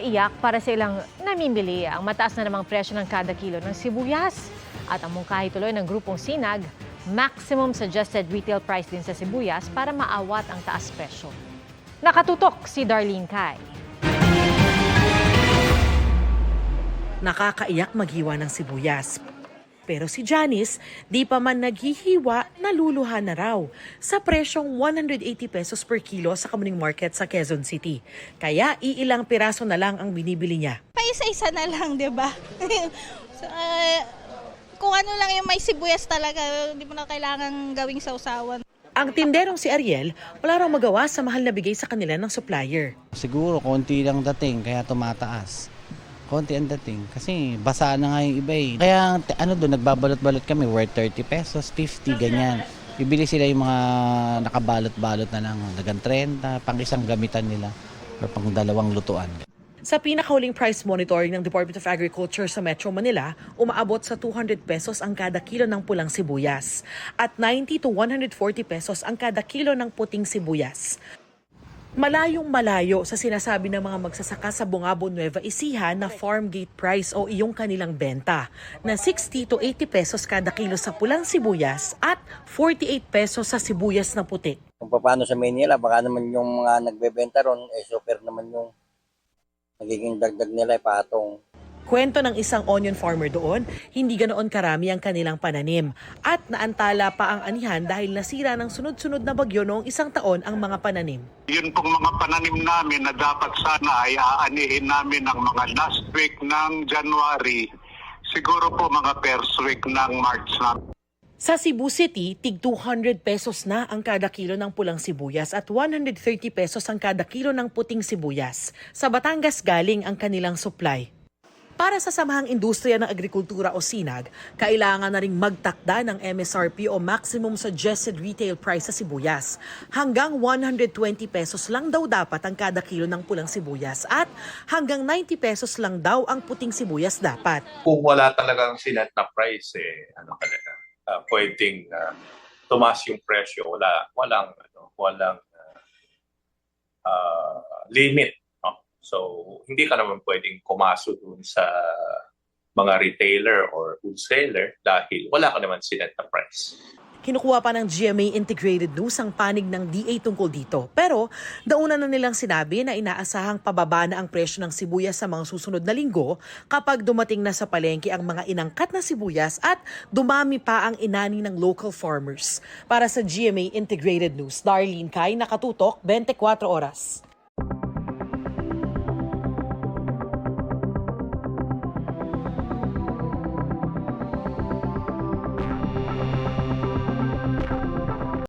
Nakakaiyak para sa ilang namimili ang mataas na namang presyo ng kada kilo ng sibuyas. At ang mungkahi tuloy ng grupong Sinag, maximum suggested retail price din sa sibuyas para maawat ang taas presyo. Nakatutok si Darlene Kai. Nakakaiyak maghiwa ng sibuyas. Pero si Janice, di pa man naghihiwa, naluluha na raw sa presyong 180 pesos per kilo sa Kamuning Market sa Quezon City. Kaya iilang piraso na lang ang binibili niya. Paisa-isa na lang, di ba? So, kung ano lang yung may sibuyas talaga, hindi mo na kailangan gawing sausawan. Ang tinderong si Ariel, wala raw magawa sa mahal na bigay sa kanila ng supplier. Siguro konti lang dating kaya tumataas. Konti ang dating kasi basa na nga yung iba eh. Kaya doon nagbabalot-balot kami worth 30 pesos, 50 ganyan. Bibili sila yung mga nakabalot-balot na lang, dagang 30, pang isang gamitan nila or pang dalawang lutuan. Sa pinakahuling price monitoring ng Department of Agriculture sa Metro Manila, umaabot sa 200 pesos ang kada kilo ng pulang sibuyas at 90 to 140 pesos ang kada kilo ng puting sibuyas. Malayong malayo sa sinasabi ng mga magsasaka sa Bungabo, Nueva Ecija na farm gate price o iyong kanilang benta na 60 to 80 pesos kada kilo sa pulang sibuyas at 48 pesos sa sibuyas na puti. Kung paano sa Manila, baka naman yung mga nagbebenta ron, super naman yung nagiging dagdag nila patong. Kwento ng isang onion farmer doon, hindi ganoon karami ang kanilang pananim at naantala pa ang anihan dahil nasira ng sunod-sunod na bagyo noong isang taon ang mga pananim. Yun pong mga pananim namin na dapat sana ay aanihin namin ng mga last week ng January, siguro po mga first week ng March na. Sa Cebu City, tig 200 pesos na ang kada kilo ng pulang sibuyas at 130 pesos ang kada kilo ng puting sibuyas. Sa Batangas galing ang kanilang supply. Para sa Samahang Industriya ng Agrikultura o SINAG, kailangan na ring magtakda ng MSRP o Maximum Suggested Retail Price sa sibuyas. Hanggang 120 pesos lang daw dapat ang kada kilo ng pulang sibuyas at hanggang 90 pesos lang daw ang puting sibuyas dapat. Kung wala talagang sinet na price, pwedeng tumaas yung presyo. Walang limit. So, hindi ka naman pwedeng kumaso dun sa mga retailer or wholesaler dahil wala ka naman sinet na price. Kinukuha pa ng GMA Integrated News ang panig ng DA tungkol dito. Pero dauna na nilang sinabi na inaasahang pababa na ang presyo ng sibuyas sa mga susunod na linggo kapag dumating na sa palengke ang mga inangkat na sibuyas at dumami pa ang inani ng local farmers. Para sa GMA Integrated News, Darlene Kai, Nakatutok, 24 Oras.